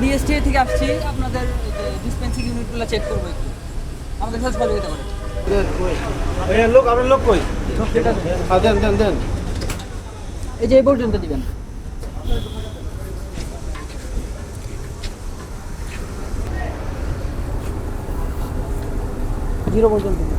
ডিএসটিআই থেকে আসছি, আপনাদের ডিসপেন্সিং ইউনিটগুলো চেক করবো একটু, আমাদের সাথে সহযোগিতা করে। লোক আপনার লোক কই? দেন দেন দেন। এই যে এই পর্যন্ত দিবেন। জিরো পর্যন্ত দিবেন।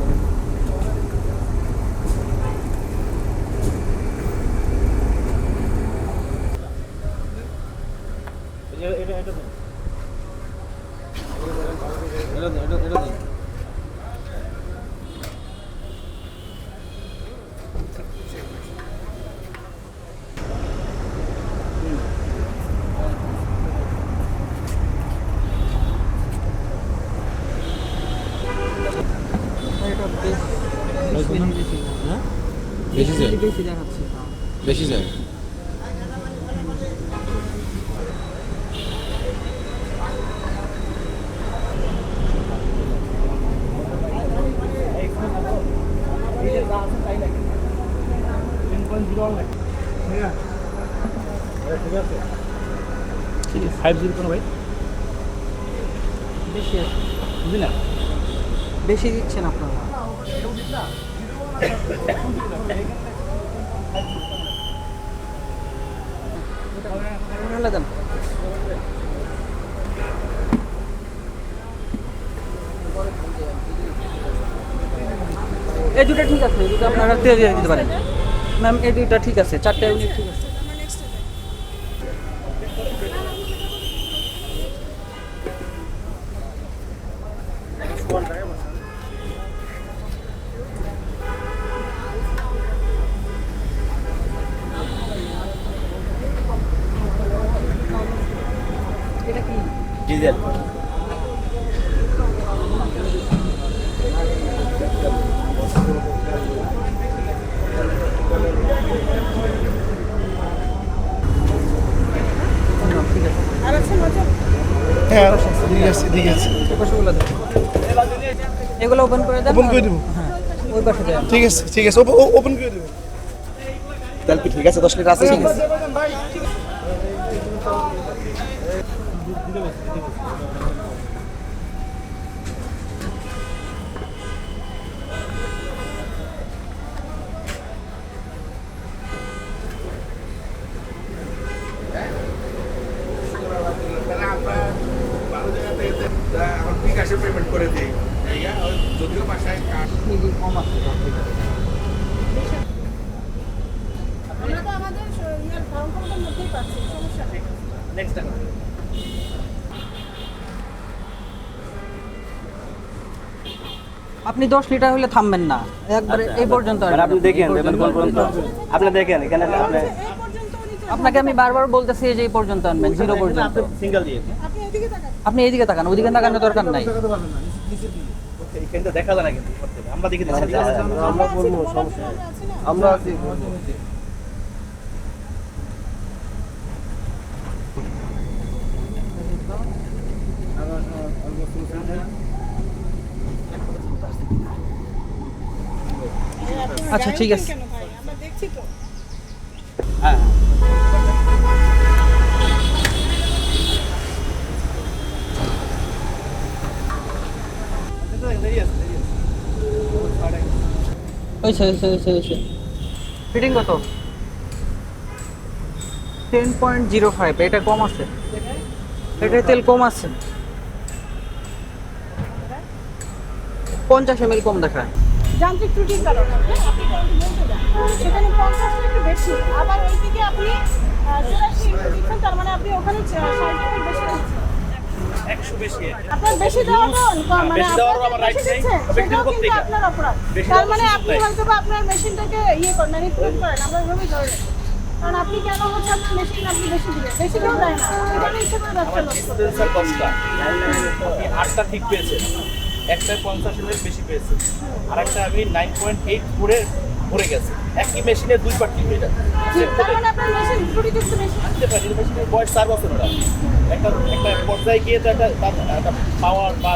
বেশি যায়, বেশি দেখাচ্ছে। বেশি যায়। ঠিক আছে 50 কোনো ভাই বেশি আছে, বুঝলি না? বেশি দিচ্ছেন আপনারা। দেন। এই দুটো ঠিক আছে, এই দুটো আপনারা দিয়ে দিতে পারেন ম্যাম। এই দুইটা ঠিক আছে, 4টা ইউনিট ঠিক আছে। এটা কি ডিজেল। ঠিক আছে। হ্যাঁ ঠিক আছে ঠিক আছে। পাশেগুলো দেন, এগুলো ওপেন করে দেন। ওপেন করে দেবো। হ্যাঁ, ওই পাশে দেন। ঠিক আছে ঠিক আছে, ওপেন করে দেবো। তেল কি ঠিক আছে? 10 লিটার আছে? ঠিক আছে। পেমেন্ট করে দিই, যদিও বাসায় কম আছে। আমরা তো আমাদের ধারণ ক্ষমতার মধ্যেই পাচ্ছি, সমস্যা নেই। নেক্সট টাকা আপনি 10 লিটার হলে থামবেন না, একবারে এই পর্যন্ত আসবেন। আপনি দেখেন কোন পর্যন্ত আপনি দেখেন এখানে আপনি এই পর্যন্ত উনি তো- আপনাকে আমি বারবার বলতেছি যে এই পর্যন্ত আনবেন, 0 পর্যন্ত। সিঙ্গেল দিয়ে আপনি এদিকে তাকান। আপনি এইদিকে তাকান, ওইদিকে তাকানোর দরকার নাই। এখানে দেখা যায় না কিন্তু আমরা দেখে দিচ্ছি। আমরা বলবো, সমস্যা নেই। আমরা আছি। আপনারা আচ্ছা, ঠিক গায়ে আছে। ওঠেন কেন ভাই? আমরা দেখছি তো। হ্যাঁ ফিটিং কত? 10.05। এটা কম আছে, এটা তেল কম আছে। 50 ml কম দেখায়। যান্ত্রিক ত্রুটির কারণে আপনি বলতে যান সেখানে 50 একটু বেশি, আবার ওইদিকে আপনি 84 দিচ্ছেন, তার মানে আপনি ওখানে 60 বেশি দিচ্ছেন। 100 বেশি আপনার বেশি দেওয়া তো মানে বেশি দেওয়ারও আমার আপনার right বেশি নেই। দিচ্ছেন, ব্যক্তিগত সেটাও কিন্তু থেকে। আপনার অপরাধ। বেশি তার দেওয়ার মানে সুযোগ আপনি নাই। হয়তো বা আপনার মেশিনটাকে করেন, ম্যানিপুলেট করেন, আমরা এভাবেই ধরে রাখি। কারণ আপনি কেন হচ্ছে আপনার মেশিন আপনি বেশি দিবেন, বেশি কেউ দেয় না, এখানে ইচ্ছে করে ব্যবসা লোক করে। সেন্সর 10টা আপনি 8টা ঠিক পেয়েছেন, একটায় 50 এর বেশি পেয়েছে, আর একটা আমি 9.8 করে ভরে গেছে। একই মেশিনে 2 পার্ট ঠিক হয়ে যায়। তার মানে আপনার মেশিন ত্রুটিযুক্ত মেশিন। শিখতে পারে, মেশিনের বয়স 4 বছর ওরা একটা পর্যায়ে গিয়ে তো একটা পাওয়ার বা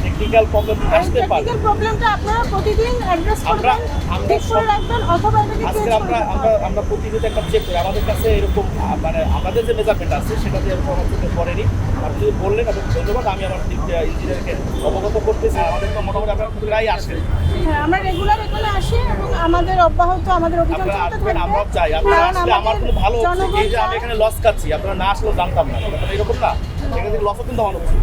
টেকনিক্যাল প্রবলেম আসতে পারে। টেকনিক্যাল প্রবলেমটা আপনারা প্রতিদিন অ্যাড্রেস করবেন, ঠিক করে রাখবেন, অথবা এটাকে আজকে চেঞ্জ করে আমরা প্রতিনিয়ত একটা চেক করি, আমাদের কাছে এরকম মানে আমাদের যে মেজারমেন্ট আছে সেটাতে এরকম আমার চোখে পড়েনি। আপনি যদি বললেন আপনাকে ধন্যবাদ, আমি আমার ইঞ্জিনিয়ারকে অবগত করতেছি। আমাদের তো মোটামুটি আপনারা প্রায় আসেন, হ্যাঁ, আমরা রেগুলার এখানে আসি এবং আমাদের অব্যাহত আমাদের অভিযান আপনারা চলতে আসবেন, থাকবে। আমরাও চাই। আপনারা কারণ আসলে আমার আমাদের খুব ভালো হচ্ছে, জনগণ এই যে আমি চায়- এখানে লস খাচ্ছি, আপনারা না আসলেও জানতাম না, ব্যাপারটা এরকম না। এখান থেকে লসও কিন্তু আমার হচ্ছে,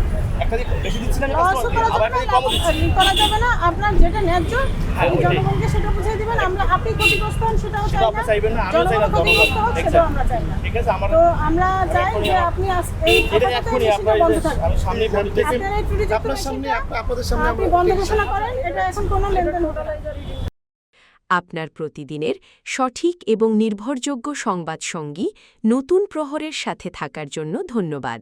একটা দিক বেশি দিচ্ছি না আমি লসও কাস্টমারকে, করা আবার যাবে একটা দিক না, কমও দিচ্ছি। করা যাবে না। আপনার যেটা ন্যায্য হ্যাঁ, এই ওইটাই। জনগণকে সেটা বুঝিয়ে দিবেন। আপনি ক্ষতিগ্রস্ত হন সেটাও সেটা চাই আপনি না, চাইবেন না, আমিও চাই না, জনগণ ক্ষতিগ্রস্ত হোক সেটাও আমরা চাই না। ঠিক আছে, আমার তো আমরা চাই এখনই যে আমার- আপনি এই এটা আপাতত এখনই এই আপনার মেশিনটা বন্ধ থাকবে। আমি সামনেই বলতেছি, আপনার এই ত্রুটিযুক্ত আপনার সামনে মেশিনটা আপনাদের সামনে আপনি আমরা বন্ধ ঘোষণা করেন, এটা এখন কোনো লেনদেন হবে না। আপনার প্রতিদিনের সঠিক এবং নির্ভরযোগ্য সংবাদ সঙ্গী নতুন প্রহরের সাথে থাকার জন্য ধন্যবাদ।